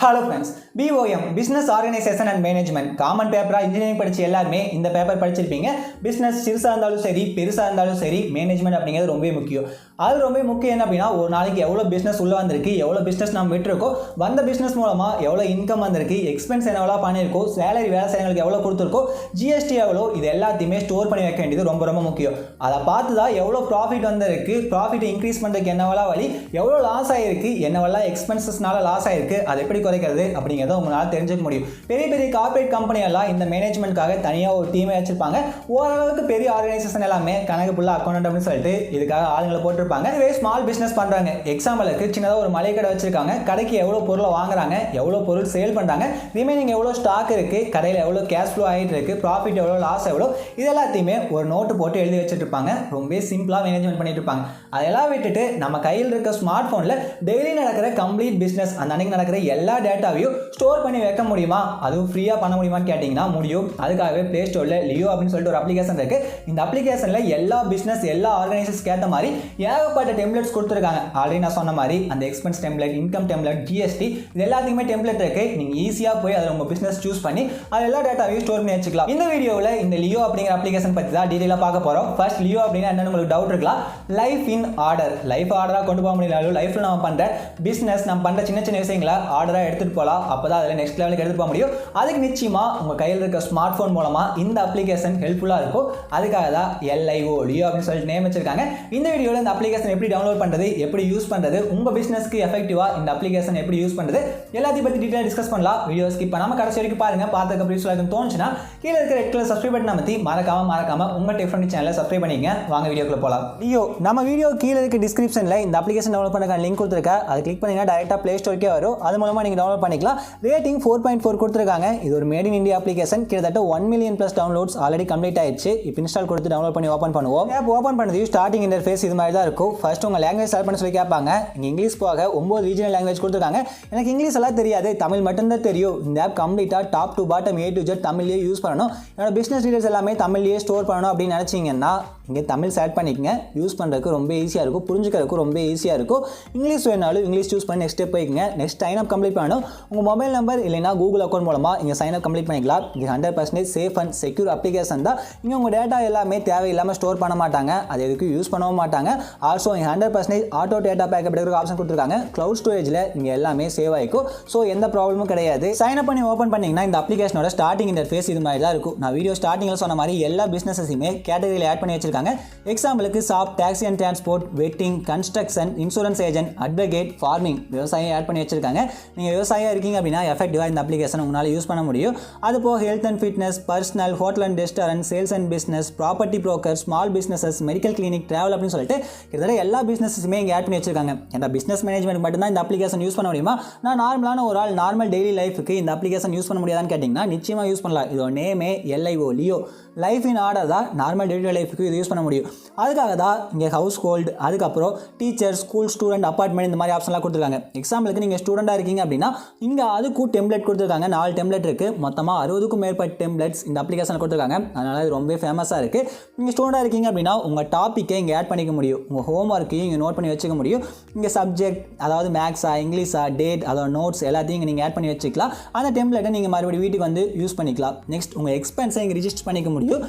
Hello friends, POM business organisation and management common பேப்பராக engineering படித்த எல்லாருமே இந்த பேப்பர் படிச்சிருப்பீங்க. பிஸ்னஸ் சிறுசாக இருந்தாலும் சரி பெருசாக இருந்தாலும் சரி மேனேஜ்மெண்ட் அப்படிங்கிறது ரொம்ப முக்கியம். அது ரொம்ப முக்கியம் என்ன அப்படின்னா, ஒரு நாளைக்கு எவ்வளோ பிஸ்னஸ் உள்ளே வந்திருக்கு, எவ்வளோ பிஸ்னஸ் நம்ம விட்டுருக்கோம், வந்த பிஸ்னஸ் மூலமாக எவ்வளோ இன்கம் வந்திருக்கு, எக்ஸ்பென்ஸ் எவ்வளோ பண்ணியிருக்கோம், சேலரி வேலை செய்கிறவங்களுக்கு எவ்வளோ கொடுத்துருக்கோம், ஜிஎஸ்டி எவ்வளோ, இது எல்லாத்தையுமே ஸ்டோர் பண்ணி வைக்க வேண்டியது ரொம்ப ரொம்ப முக்கியம். அதை பார்த்து தான் எவ்வளோ ப்ராஃபிட் வந்திருக்கு, ப்ராஃபிட் இன்க்ரீஸ் பண்ணுறதுக்கு என்னவெல்லாம் வழி, எவ்வளோ லாஸ் ஆகிருக்கு, என்னவெல்லாம் எக்ஸ்பென்சஸ்னால லாஸ் ஆகிருக்கு, அதை எப்படி குறைக்கிறது அப்படிங்கிறத உங்களால் தெரிஞ்சுக்க முடியும். பெரிய பெரிய கார்பரேட் கம்பெனியெல்லாம் இந்த மேனேஜ்மெண்ட்காக தனியாக ஒரு டீமை வச்சிருப்பாங்க. ஓரளவுக்கு பெரிய ஆர்கனைசேஷன் எல்லாமே கணக்கு ஃபுல்லாக அக்கௌண்ட் அப்படின்னு சொல்லிட்டு இதுக்காக ஆளுங்களை போட்டிருப்பாங்க. இதுவே ஸ்மால் பிஸ்னஸ் பண்ணுறாங்க. எக்ஸாம்பிளுக்கு சின்னதாக ஒரு மளிகை கடை வச்சிருக்காங்க. கடைக்கு எவ்வளோ பொருளை வாங்குறாங்க, எவ்வளோ பொருள் சேல் பண்ணுறாங்க, ரிமைனிங் எவ்வளோ ஸ்டாக் இருக்குது, கடையில் எவ்வளோ கேஷ் ஃப்ளோ ஆகிட்டு இருக்குது, ப்ராஃபிட் எவ்வளோ லாஸ் எவ்வளோ, இது எல்லாத்தையுமே ஒரு நோட்டு போட்டு எழுதி வச்சுட்டு இருப்பாங்க. ரொம்ப சிம்பிளாக மேனேஜ்மெண்ட் பண்ணிட்டு இருப்பாங்க. அதெல்லாம் விட்டுட்டு நம்ம கையில் இருக்க ஸ்மார்ட் ஃபோனில் டெய்லி நடக்கிற கம்ப்ளீட் பிஸ்னஸ், அந்த அன்னைக்கு நடக்கிற எல்லா டேட்டாவையும் ஸ்டோர் பண்ணி வைக்க முடியுமா, அதுவும் ஃப்ரீயாக பண்ண முடியுமான்னு கேட்டிங்கன்னா முடியும். அதுக்காகவே ப்ளே ஸ்டோரில் லியோ அப்படின்னு சொல்லிட்டு ஒரு அப்ளிகேஷன் இருக்குது. இந்த அப்ளிகேஷனில் எல்லா பிஸ்னஸ் எல்லா ஆர்கனைசேஷன்ஸ்க்கு ஏற்ற மாதிரி ஏகப்பட்ட டெம்ப்ளேட்ஸ் கொடுத்துருக்காங்க. ஆல்ரெடி நான் சொன்ன மாதிரி அந்த expense template, income template, GST, இது எல்லாத்துக்குமே டெம்ப்ளேட் இருக்குது. நீங்கள் ஈஸியாக போய் அதில் உங்கள் பிஸ்னஸ் சூஸ் பண்ணி அது எல்லா டேட்டாவையும் ஸ்டோர் பண்ணி வச்சுக்கலாம். இந்த வீடியோவில் இந்த லியோ அப்படிங்கிற அப்ளிகேஷன் பற்றி தான் டீட்டெயிலாக பார்க்க போகிறோம். ஃபர்ஸ்ட் லியோ அப்படின்னா என்னன்னு உங்களுக்கு டவுட் இருக்கலாம். லைஃப் இன் ஆர்டர், லைஃப் ஆர்டராக கொண்டு போக முடியல. லைஃப்பில் நம்ம பண்ணுற பிஸ்னஸ், நம்ம பண்ணுற சின்ன சின்ன விஷயங்களை ஆர்டராக எடுத்துகிட்டு போகலாம். அப்போ தான் அதில் நெக்ஸ்ட் லெவலுக்கு எடுத்துகிட்டு போக முடியும். அதுக்கு நிச்சயமாக உங்கள் கையில் இருக்க ஸ்மார்ட் ஃபோன் மூலமாக இந்த அப்ளிகேஷன் ஹெல்ப்ஃபுல்லாக இருக்கும். அதுக்காக தான் LIO லியோ அப்படின்னு சொல்லிட்டு நேம் வச்சிருக்காங்க. இந்த வீடியோவில் இந்த அப்ளிகேஷன் எப்படி டவுன்லோட் பண்ணுறது, எப்படி யூஸ் பண்ணுறது, உங்கள் பிஸ்னஸ்க்கு எஃபெக்டிவாக இந்த அப்ளிகேஷன் எப்படி யூஸ் பண்ணுறது, எல்லாத்தையும் பற்றி டீட்டெயிலாக டிஸ்கஸ் பண்ணலாம். வீடியோ ஸ்கிப் பண்ணாமல் கடைசி வரைக்கும் பாருங்கள். பார்த்துக்க அப்படி சொல்ல தோணுச்சுன்னா கீழே இருக்கிற ரெட் கலர் சப்ஸ்கிரைப் பட்டன் அமைத்தி மறக்காம உங்கள் டிஃப்ரெண்ட் சேனலை சப்ஸ்கிரைப் பண்ணிக்கங்க. வாங்க வீடியோக்குள்ள போகலாம். லியோ நம்ம வீடியோ கீழே இருக்க டிஸ்கிரிப்ஷனில் இந்த அப்ளிகேஷன் டவுன்லோட் பண்ண லிங்க் கொடுத்துருக்கேன். அதை கிளிக் பண்ணிங்கன்னா டேரெக்டாக ப்ளே ஸ்டோருக்கே வரும். அது மூலமாக நீங்கள் டவுன்லோட் பண்ணிக்கலாம். ரேட்டிங் 4.4 கொடுத்துருக்காங்க. இது ஒரு மேட் இன் இந்தியா அப்ளிகேஷன். கிட்டத்தட்ட 1 மில்லியன் + டவுன்லோட்ஸ் ஆல்ரெடி கம்ப்ளீட் ஆயிடுச்சு. இப்போ இன்ஸ்டால் கொடுத்து டவுன்லோட் பண்ணி ஓப்பன் பண்ணுவோம். ஆப் ஓப்பன் பண்ணதையும் ஸ்டார்டிங் இன்டர்ஃபேஸ் இது மாதிரி தான் இருக்கும். ஃபர்ஸ்ட் உங்கள் லாங்குவேஜ் செலக்ட் பண்ண சொல்லி கேட்பாங்க. இங்கே இங்கிலீஷ் போக 9 ரீஜனல் லாங்குவேஜ் கொடுத்துருக்காங்க. எனக்கு இங்கிலீஷ் எல்லாம் தெரியாது, தமிழ் மட்டும்தான் தெரியும். இந்த ஆப் கம்ப்ளீட்டாக top to bottom A to Z தமிழ்லேயே யூஸ் பண்ணணும். என்னோட பிஸ்னஸ் டீடைல்ஸ் எல்லாமே தமிழ்லேயே ஸ்டோர் பண்ணணும் அப்படின்னு நினச்சிங்கன்னா இங்கே தமிழ் செலக்ட் பண்ணிக்கங்க. யூஸ் பண்ணுறதுக்கு ரொம்ப ஈஸியாக இருக்கும், புரிஞ்சுக்கிறதுக்கு ரொம்ப ஈஸியாக இருக்கும். இங்கிலீஷ் வேணாலும் இங்கிலீஷ் சூஸ் பண்ணி நெக்ஸ்ட் ஸ்டெப் போய்க்குங்க. நெக்ஸ்ட் சைன் அப் கம்ப்ளீட் பண்ணணும். உங்கள் மொபைல் நம்பர் இல்லைனா கூகுள் அக்கௌண்ட் மூலமாக இங்கே சைன் அப் கம்ப்ளீட் பண்ணிக்கலாம். இது 100% சேஃப் அண்ட் செக்யூர் அப்ளிகேஷன் தான். இங்கே உங்கள் டேட்டா எல்லாமே தேவையில்லாமல் ஸ்டோர் பண்ண மாட்டாங்க, அது எதுக்கும் யூஸ் பண்ணவும் மாட்டாங்க. ஆல்சோ இங்கே 100% ஆட்டோ டேட்டா பேக்கப் எடுக்கிற ஆப்ஷன் கொடுத்துருக்காங்க. க்ளவுட் ஸ்டோரேஜில் இங்கே எல்லாமே சேவ் ஆகிக்கும். ஸோ எந்த ப்ராப்ளமும் கிடையாது. சைன் அப் பண்ணி ஓப்பன் பண்ணிங்கன்னா இந்த அப்ளிகேஷனோட ஸ்டார்டிங் இன்டர்ஃபேஸ் இது மாதிரி தான் இருக்கும். நான் வீடியோ ஸ்டார்டிங்கில் சொன்ன மாதிரி எல்லா பிஸ்னஸஸையுமே கேட்டகரியில் ஆட் பண்ணி வச்சிருக்காங்க. எக்ஸாம்பிளுக்கு shop, taxi and transport, wedding, construction, insurance agent, advocate, farming, விவசாயம் ஆட் பண்ணி வச்சிருக்காங்க. நீங்கள் விவசாயம் இருக்கீங்க அப்படின்னா எஃபெக்டிவாக இந்த அப்ளிகேஷன் உங்களால் யூஸ் பண்ண முடியும். அது போக health and fitness, personal, hotel and restaurant, sales and business, property broker, small businesses, medical clinic, travel அப்படின்னு சொல்லிட்டு கிட்டத்தட்ட எல்லா பிஸ்னஸுமே இங்கே ஆட் பண்ணி வச்சிருக்காங்க. இந்த பிஸ்னஸ் மேனேஜ்மெண்ட் மட்டும்தான் இந்த அப்ளிகேஷன் யூஸ் பண்ண முடியுமா? நான் நார்மலான ஒரு ஆள் நார்மல் டெய்லி லைஃபுக்கு இந்த அப்ளிகேஷன் யூஸ் பண்ண முடியாதான்னு கேட்டிங்கன்னா நிச்சயமாக யூஸ் பண்ணலாம். இதோட நேமே LIO Leo, life in order தான். நார்மல் டெய்லி லைஃபுக்கு இது யூஸ் பண்ண முடியும். அதுக்காக தான் இங்கே ஹவுஸ் ஹோல்டு, அதுக்கப்புறம் டீச்சர், ஸ்கூல், ஸ்டூடெண்ட், அப்பார்ட்மெண்ட், இந்த மாதிரி ஆப்ஷன்லாம் கொடுத்துருக்காங்க. எக்ஸாம்பிளுக்கு நீங்கள் ஸ்டூடெண்ட்டாக இருக்கீங்க அப்படின்னா இங்கே அதுக்கும் டெம்ப்ளேட் கொடுத்துருக்காங்க. 4 டெம்ப்ளேட் இருக்குது. மொத்தமாக 60க்கும் மேற்பட்ட டெம்ப்ளேட்ஸ் இந்த அப்ளிகேஷன் கொடுத்துருக்காங்க. அதனால் இது ரொம்ப ஃபேமஸாக இருக்குது. நீங்கள் ஸ்டூடெண்ட்டாக இருக்கீங்க அப்படின்னா உங்கள் டாப்பிக்கை இங்கே ஆட் பண்ணிக்க முடியும். உங்கள் ஹோம் ஒர்க்கையும் இங்கே நோட் பண்ணி வச்சுக்க முடியும். இங்கே சப்ஜெக்ட், அதாவது மேக்ஸா, இங்கிலீஷா, டேட், அதோட நோட்ஸ் எல்லாத்தையும் இங்கே நீங்கள் ஆட் பண்ணி வச்சுக்கலாம். அந்த டெம்ப்ளேட்டை நீங்கள் மறுபடியும் வீட்டுக்கு வந்து யூஸ் பண்ணிக்கலாம். நெக்ஸ்ட் உங்கள் எக்ஸ்பென்ஸை இங்கே ரிஜிஸ்டர் பண்ணிக்க முடியும்.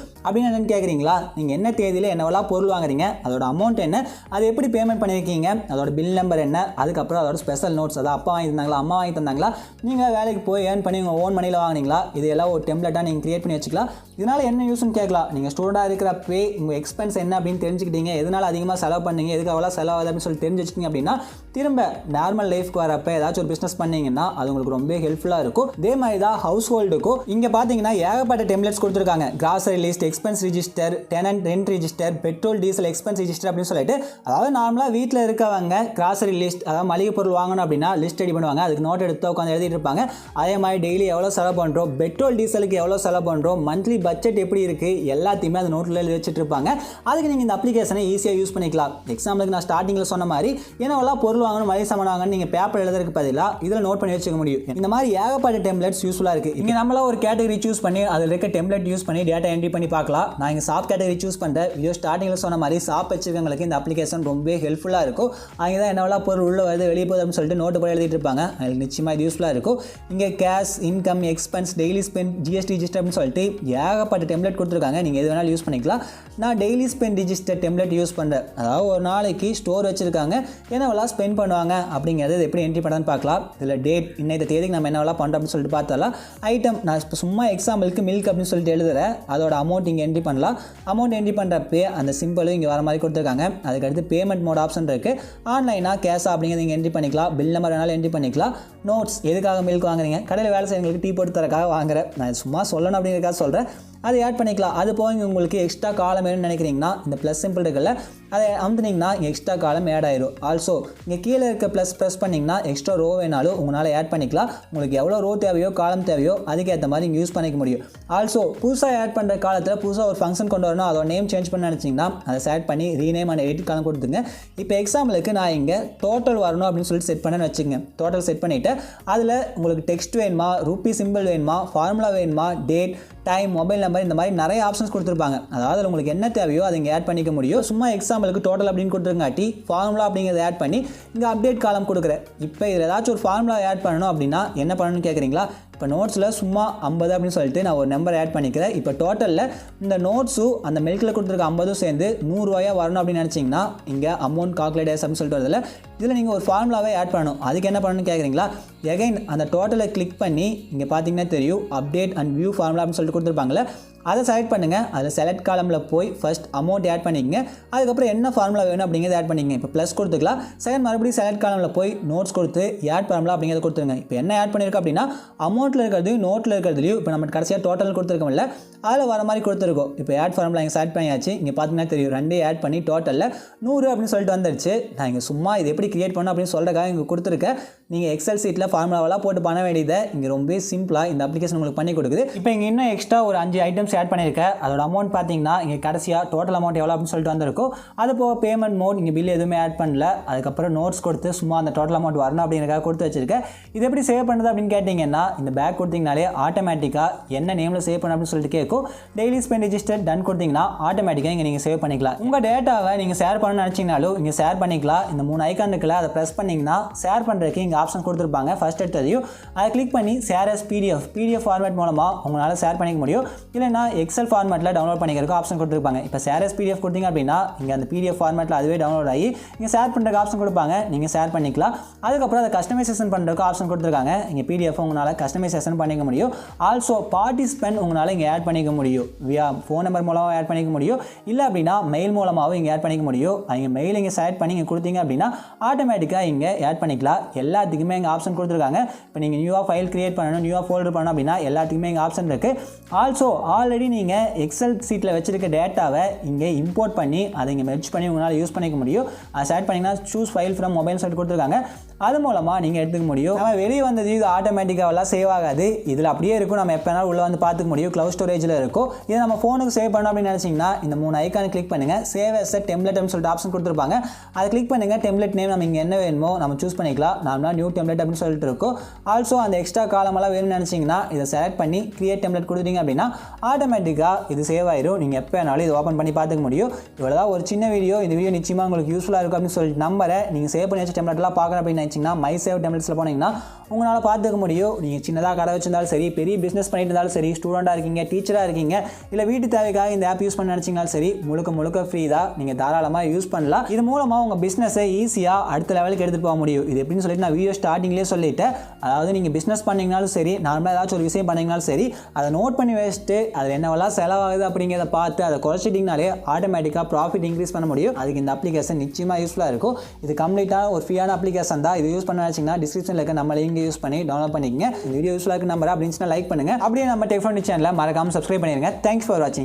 அப்படின்னு என்னென்னு கேட்குறீங்களா? நீங்கள் என்ன தேதியில் என்னவெல்லாம் பொருள் வாங்குறீங்க, அதோட அமௌண்ட் என்ன, அது எப்படி பேமெண்ட் பண்ணியிருக்கீங்க, அதோட பில் நம்பர் என்ன, அதுக்கப்புறம் அதோட ஸ்பெஷல் நோட்ஸ், அதாவது அப்பா வாங்கி தந்தாங்களா, அம்மா வாங்கி தந்தாங்களா, நீங்கள் வேலைக்கு போய் ஏர்ன் பண்ணி உங்கள் ஓன் மணியில் வாங்கினீங்களா, இது எல்லாம் ஒரு டெம்ப்ளேட்டாக நீங்கள் கிரியேட் பண்ணி வச்சுக்கலாம். இதனால் என்ன யூஸ்னு கேட்கலாம். நீங்கள் ஸ்டூடெண்டாக இருக்கிறப்பே உங்கள் எக்ஸ்பென்ஸ் என்ன அப்படின்னு தெரிஞ்சுக்கிட்டீங்க, எதனால் அதிகமாக செலவு பண்ணீங்க, எதுக்கு அவ்வளோ செலவாகுது அப்படின்னு சொல்லி தெரிஞ்சு வச்சிங்க அப்படின்னா திரும்ப நார்மல் லைஃப்க்கு வரப்போ ஏதாச்சும் ஒரு பிஸ்னஸ் பண்ணீங்கன்னா அது உங்களுக்கு ரொம்ப ஹெல்ப்ஃபுல்லாக இருக்கும். இதே மாதிரி தான் ஹவுஸ் ஹோல்டுக்கும் இங்கே பார்த்தீங்கன்னா ஏகப்பட்ட டெம்ப்ளேட்ஸ் கொடுத்துருக்காங்க. Grocery list, expense register, tenant rent register, petrol diesel expense register அப்படின்னு சொல்லிட்டு, அதாவது நார்மலாக வீட்டில் இருக்கவங்க கிராசரி லிஸ்ட், அதாவது மளிகை பொருள் வாங்கணும் அப்படின்னா லிஸ்ட் ரெடி பண்ணுவாங்க. அதுக்கு நோட் எடுத்து உட்காந்து எழுதிட்டு இருப்பாங்க. அதே மாதிரி டெய்லி எவ்வளோ செலவு பண்ணுறோம், பெட்ரோல் டீசலுக்கு எவ்வளோ செலவு பண்ணுறோம், மந்த்லி பட்ஜெட் எப்படி இருக்குது, எல்லாத்தையுமே அந்த நோட்டில் எழுதி வச்சுட்டு இருப்பாங்க. அதுக்கு நீங்கள் இந்த அப்ளிகேஷனை ஈஸியாக யூஸ் பண்ணிக்கலாம். எக்ஸாம்பிளுக்கு நான் ஸ்டார்டிங்கில் சொன்ன மாதிரி என்னவெல்லாம் பொருள் வாங்கணும், மளிகை சாமான் வாங்கணும் நீங்கள் பேப்பர் எழுதுறதுக்கு பதிலாக இதில் நோட் பண்ணி வச்சுக்க முடியும். இந்த மாதிரி ஏகப்பட்ட டெம்ப்ளேட்ஸ் யூஸ்ஃபுல்லாக இருக்குது. இங்கே நம்மளாம் ஒரு கேட்டகரி சூஸ் பண்ணி அதில் இருக்க டெம்ப்ளேட் யூஸ் பண்ணி டேட்டா என்ட்ரி பண்ணி பார்க்கலாம். நான் இங்கே ஷாப் கேட்டகரி சூஸ் பண்ணுறேன். வீடியோ ஸ்டார்டிங்கில் சொன்ன மாதிரி ஷாப் வச்சுருக்கவங்களுக்கு இந்த அப்ளிகேஷன் ரொம்பவே ஹெல்ப்ஃபுல்லாக இருக்கும். அங்கே தான் என்னவெல்லாம் பொருள் உள்ளே வருது வெளியே போகுது அப்படின்னு சொல்லிட்டு நோட்டு போய் எழுதிட்டு இருப்பாங்க. அதில் நிச்சயமாக இது யூஸ்ஃபுல்லாக இருக்கும். இங்கே cash, income, expense, daily spend, GST register அப்படின்னு சொல்லிட்டு ஏகப்பட்ட டெம்ப்ளேட் கொடுத்துருக்காங்க. நீங்கள் எது வேணாலும் யூஸ் பண்ணிக்கலாம். நான் daily spend register template use பண்ணுறேன். அதாவது ஒரு நாளைக்கு ஸ்டோர் வச்சுருக்காங்க, என்னவெல்லாம் ஸ்பெண்ட் பண்ணுவாங்க அப்படிங்கிறது எப்படி என்ட்ரி பண்ணுறதுன்னு பார்க்கலாம். இதில் டேட், இன்னைக்கு தேதிக்கு நம்ம என்னவெல்லாம் பண்ணுறோம் அப்படின்னு சொல்லிட்டு பார்த்தாலாம். ஐட்டம் நான் இப்போ சும்மா எக்ஸாம்பிளுக்கு மில்க் அப்படின்னு சொல்லிட்டு எழுதுகிறேன். அதோட அமௌண்ட் இங்கே என்ட்ரி பண்ணலாம். அமௌண்ட் என்ட்ரி பண்ணுறப்பே அந்த சிம்பிளும் இங்கே வர மாதிரி கொடுத்துருக்காங்க. அதுக்கடுத்து பேமெண்ட் மோட் ஆப்ஷன் இருக்குது. ஆன்லைனாக கேஷா அப்படிங்கிறது இங்கே என்ட்ரி பண்ணிக்கலாம். பில் நம்பர் வேணாலும் என்ட்ரி பண்ணிக்கலாம். நோட்ஸ், எதுக்காக மில்க் வாங்குறீங்க, கடையில் வேலை செய்யறவங்களுக்கு டீ போட்டு தரக்காக வாங்குறேன், நான் சும்மா சொல்லணும் அப்படிங்கிறதுக்காக சொல்கிறேன், அதை ஆட் பண்ணிக்கலாம். அது போய் உங்களுக்கு எக்ஸ்ட்ரா காலம் வேணும்னு நினைக்கிறீங்கன்னா இந்த ப்ளஸ் சிம்பிள் இருக்குல்ல, அதை அமுத்துனீங்கன்னா இங்கே எக்ஸ்ட்ரா காலம் ஆட் ஆயிடும். ஆல்சோ இங்கே கீழே இருக்க ப்ரெஸ் பண்ணிங்கன்னா எக்ஸ்ட்ரா ரோ வேணாலும் உங்களால் ஆட் பண்ணிக்கலாம். உங்களுக்கு எவ்வளோ ரோ தேவையோ காலம் தேவையோ அதுக்கேற்ற மாதிரி இங்கே யூஸ் பண்ணிக்க முடியும். ஆல்சோ புதுசாக ஆட் பண்ணுற காலத்தில் புதுசாக ஒரு ஃபங்க்ஷன் கொண்டு வரணும், அதோட நேம் சேஞ்ச் பண்ண நினச்சிங்கன்னா அதை செட் பண்ணி ரீநேம் அண்ட் எடிட் காலம் கொடுத்துங்க. இப்போ எக்ஸாம்பிளுக்கு நான் இங்கே டோட்டல் வரணும் அப்படின்னு சொல்லிட்டு செட் பண்ணேன்னு வச்சுங்க. டோட்டல் செட் பண்ணிவிட்டு அதில் உங்களுக்கு டெக்ஸ்ட் வேணுமா, ரூபி சிம்பிள் வேணுமா, ஃபார்முலா வேணுமா, டேட், டைம், மொபைல் நம்பர், இந்த மாதிரி நிறைய ஆப்ஷன்ஸ் கொடுத்துருப்பாங்க. அதாவது உங்களுக்கு என்ன தேவையோ அதை இங்கே ஆட் பண்ணிக்க முடியும். சும்மா எக்ஸாம்பிளுக்கு டோட்டல் அப்படின்னு கொடுத்துருங்காட்டி ஃபார்முலா அப்படிங்கிறத ஆட் பண்ணி இங்கே அப்டேட் காலம் கொடுக்குறேன். இப்போ இதில் ஏதாச்சும் ஒரு ஃபார்முலா ஆட் பண்ணணும் அப்படின்னா என்ன பண்ணணும்னு கேட்குறீங்களா? இப்போ நோட்ஸில் சும்மா 50 அப்படின்னு சொல்லிட்டு நான் ஒரு நம்பர் ஆட் பண்ணிக்கிறேன். இப்போ டோட்டலில் இந்த நோட்ஸும் அந்த மில்கில் கொடுத்துருக்க 50 சேர்ந்து 100 ரூபாயா வரணும் அப்படின்னு நினச்சிங்கன்னா இங்கே அமௌண்ட் கால்குலேட்டர்ஸ் அப்படின்னு சொல்லிட்டு வரதில்ல, இதில் நீங்கள் ஒரு ஃபார்முலாவே ஆட் பண்ணணும். அதுக்கு என்ன பண்ணணும்னு கேட்குறீங்களா? எகைன் அந்த டோட்டலை கிளிக் பண்ணி இங்கே பார்த்தீங்கன்னா தெரியும் அப்டேட் அண்ட் வியூ ஃபார்முலா அப்படின்னு சொல்லிட்டு கொடுத்துருப்பாங்களே, அதை செலக்ட் பண்ணுங்கள். அதில் செலக்ட் காலமில் போய் ஃபர்ஸ்ட் அமௌண்ட் ஆட் பண்ணிக்கங்க. அதுக்கப்புறம் என்ன ஃபார்முலா வேணும் அப்படிங்கிறத ஆட் பண்ணிக்கங்க. இப்போ ப்ளஸ் கொடுத்துக்கலாம். செகண்ட் மறுபடியும் செலக்ட் காலமில் போய் நோட்ஸ் கொடுத்து ஆட் ஃபார்முலா அப்படிங்கிறத கொடுத்துருங்க. இப்போ என்ன ஆட் பண்ணியிருக்கோம் அப்படின்னா அமௌண்ட்டில் இருக்கிறதையும் நோட்டில் இருக்கிறதுலையும் இப்போ நம்ம கடைசியாக டோட்டல் கொடுத்துருக்கோம்ல, அதில் வர மாதிரி கொடுத்துருக்கோம். இப்போ ஆட் ஃபார்முலா இங்கே செலக்ட் பண்ணியாச்சு. இங்கே பார்த்தீங்கன்னா தெரியும் ரெண்டே ஆட் பண்ணி டோட்டலில் 100 அப்படின்னு சொல்லிட்டு வந்துருச்சு. நான் இங்கே சும்மா இது எப்படி கிரியேட் பண்ணணும் அப்படின்னு சொல்கிறக்காக இங்கே கொடுத்துருக்கேன். நீங்கள் எக்ஸல் சீட்டில் ஃபார்முலாவெல்லாம் போட்டு பண்ண வேண்டியதை இங்கே ரொம்ப சிம்பிளாக இந்த அப்ளிகேஷன் உங்களுக்கு பண்ணி கொடுக்குது. இப்போ இங்கே இன்னும் எக்ஸ்ட்ரா ஒரு 5 ஐட்டம்ஸ் ஆட் பண்ணியிருக்கேன். அதோட அமௌண்ட் பார்த்தீங்கன்னா இங்கே கடைசியாக டோட்டல் அமௌண்ட் எவ்வளோ அப்படின்னு சொல்லிட்டு வந்திருக்கும். அது போக பேமெண்ட் மோட் இங்கே பில் எதுவுமே ஆட் பண்ணல. அதுக்கப்புறம் நோட்ஸ் கொடுத்து சும்மா அந்த டோட்டல் அமௌண்ட் வரணும் அப்படிங்கிறக்காக கொடுத்து வச்சிருக்கேன். இது எப்படி சேவ் பண்ணுறது அப்படின்னு கேட்டிங்கன்னா இந்த பேக் கொடுத்தீங்கனாலே ஆட்டோமேட்டிக்காக என்ன நேமில் சேவ் பண்ண அப்படின்னு சொல்லிட்டு கேட்கும். டெய்லி ஸ்பெண்ட் ரிஜிஸ்டர் டன் கொடுத்தீங்கன்னா ஆட்டோமேட்டிக்காக இங்கே நீங்கள் சேவ் பண்ணிக்கலாம். உங்கள் டேட்டாவை நீங்கள் ஷேர் பண்ணணும்னு நினச்சிங்கனாலும் இங்கே ஷேர் பண்ணிக்கலாம். இந்த 3 ஐக்கானுக்குள்ள அதை ப்ரெஸ் பண்ணிங்கன்னா ஷேர் பண்ணுறதுக்கு இங்கே ஆப்ஷன் கொடுத்துருப்பாங்க. ஃபர்ஸ்ட் எடுத்ததையும் அதை கிளிக் பண்ணி ஷேர் as PDF ஃபார்மேட் மூலமாக உங்களால் ஷேர் பண்ணிக்க முடியும். இல்லைனா எக்ஸல் ஃபார்மேட்டில் டவுன்லோட் பண்ணிக்கிறதுக்கு ஆப்ஷன் கொடுத்துருப்பாங்க. இப்போ ஷேர் as PDF கொடுத்தீங்க அப்படின்னா இங்கே அந்த PDF ஃபார்மேட்டில் அதுவே டவுன்லோட் ஆகி இங்கே ஷேர் பண்ணுறதுக்கு ஆப்ஷன் கொடுப்பாங்க. நீங்கள் ஷேர் பண்ணிக்கலாம். அதுக்கப்புறம் அதை கஸ்டமைசேஷன் பண்ணுறதுக்கு ஆப்ஷன் கொடுத்துருக்காங்க. இங்கே PDF உங்களால் கஸ்டமைசேஷன் பண்ணிக்க முடியும். ஆல்சோ பார்ட்டிசிபென்ட் உங்களால் இங்கே ஆட் பண்ணிக்க முடியும். வியா ஃபோன் நம்பர் மூலமாக ஆட் பண்ணிக்க முடியும். இல்லை அப்படின்னா மெயில் மூலமாகவும் இங்கே ஆட் பண்ணிக்க முடியும். அவங்க மெயில் இங்கே செலக்ட் பண்ணி இங்கே கொடுத்தீங்க அப்படின்னா ஆட்டோமேட்டிக்காக இங்கே ஆட் பண்ணிக்கலாம். எல்லாத்துக்குமே இங்கே ஆப்ஷன் கொடுத்துருக்காங்க. இப்போ நீங்கள் நியூவாக ஃபைல் கிரியேட் பண்ணணும், நியூவாக ஃபோல்டர் பண்ணணும் அப்படின்னா எல்லாத்துக்குமே இங்கே ஆப்ஷன் இருக்குது. ஆல்சோ ஆல்ரெடி நீங்கள் எக்ஸல் சீட்டில் வச்சிருக்க டேட்டாவை இங்கே இம்போர்ட் பண்ணி அதை இங்கே மெர்ஜ் பண்ணி உங்களால் யூஸ் பண்ணிக்க முடியும். அதை செலக்ட் பண்ணிங்கன்னா சூஸ் ஃபைல் ஃப்ரம் மொபைல் சொல்லிட்டு கொடுத்துருக்காங்க. அது மூலமாக நீங்கள் எடுத்துக்க முடியும். நம்ம வெளியே வந்தது இது ஆட்டோமேட்டிக்காகலாம் சேவ் ஆகாது. இதில் அப்படியே இருக்கும். நம்ம எப்போ வேணாலும் உள்ளே வந்து பார்த்துக்க முடியும். க்ளவுட் ஸ்டோரேஜில் இருக்கும். இதை நம்ம ஃபோனுக்கு சேவ் பண்ணோம் அப்படின்னு நினச்சிங்கன்னா இந்த 3 ஐக்கானை கிளிக் பண்ணுங்கள். சேவ் as a template அப்படின்னு சொல்லிட்டு ஆப்ஷன் கொடுத்துருப்பாங்க. அதை கிளிக் பண்ணுங்கள். டெம்ப்ளேட் நேம் நம்ம இங்கே என்ன வேணுமோ நம்ம சூஸ் பண்ணிக்கலாம். நார்மலாக நியூ டெம்ப்ளேட் அப்படின்னு சொல்லிட்டு இருக்கும். ஆல்சோ அந்த எக்ஸ்ட்ரா காலமெல்லாம் வேணும்னு நினச்சிங்கன்னா இதை செலக்ட் பண்ணி கிரியேட் டெம்ப்ளேட் கொடுத்தீங்க அப்படின்னா ஆட்டோமேட்டிக்காக இது சேவ் ஆயிடும். நீங்கள் எப்போ வேணாலும் இது ஓப்பன் பண்ணி பார்த்துக்க முடியும். இவ்வளோதான் ஒரு சின்ன வீடியோ. இந்த வீடியோ நிச்சயமாக உங்களுக்கு யூஸ்ஃபுல்லாக இருக்கும் அப்படின்னு சொல்லிட்டு நம்பரை. நீங்கள் சேவ் பண்ணி வச்ச டெம்ப்ளேட்லாம் பார்க்கணும் அப்படின்னு நினச்சிங்கன்னா மை சேவ் டெம்ப்ளேட்ஸில் போனீங்கன்னா உங்களால் பார்த்துக்க முடியும். நீங்கள் சின்னதாக கடை வச்சிருந்தாலும் சரி, பெரிய பிஸ்னஸ் பண்ணிட்டு இருந்தாலும் சரி, ஸ்டூடெண்ட்டாக இருக்கீங்க, டீச்சராக இருக்கீங்க, இல்லை வீட்டு தேவைக்காக இந்த ஆப் யூஸ் பண்ண நினச்சிங்கனாலும் சரி, முழுக்க ஃப்ரீ தான். நீங்கள் தாராளமாக யூஸ் பண்ணலாம். இது மூலமாக உங்கள் பிஸ்னஸை ஈஸியாக அடுத்த லெவலுக்கு எடுத்துகிட்டு போக முடியும். இது எப்படின்னு சொல்லிட்டு நான் வீடியோ ஸ்டார்டிங்லேயே சொல்லிட்டேன். அதாவது நீங்கள் பிஸ்னஸ் பண்ணிங்கனாலும் சரி, நார்மலாக ஏதாச்சும் ஒரு விஷயம் பண்ணிங்கனாலும் சரி, அதை நோட் பண்ணி வச்சுட்டு அதில் என்னவெல்லாம் செலவாகுது அப்படிங்கிறத பார்த்து அதை குறைச்சிட்டிங்கனாலே ஆட்டோமேட்டிக்காக ப்ராஃபிட் இன்க்ரீஸ் பண்ண முடியும். அதுக்கு இந்த அப்ளிகேஷன் நிச்சயமாக யூஸ்ஃபுல்லாக இருக்கும். இது கம்ப்ளீட்டான ஒரு ஃப்ரீயான அப்ளிகேஷன் தான். இது யூஸ் பண்ண நினச்சிங்கன்னா டிஸ்கிரிப்ஷனில் இருக்க நம்ம லிங்க் யூஸ் பண்ணி டவுன்லோட் பண்ணிக்கங்க. இந்த வீடியோ யூஸ்ஃபுல்லாக இருக்கு நம்பர் அப்படின்னு லைக் பண்ணுங்கள். அப்படியே நம்ம டெக் சேனலை மறக்காமல் சப்ஸ்கிரைப் பண்ணிடுங்க. தேங்க்ஸ் ஃபார் வாட்சிங்.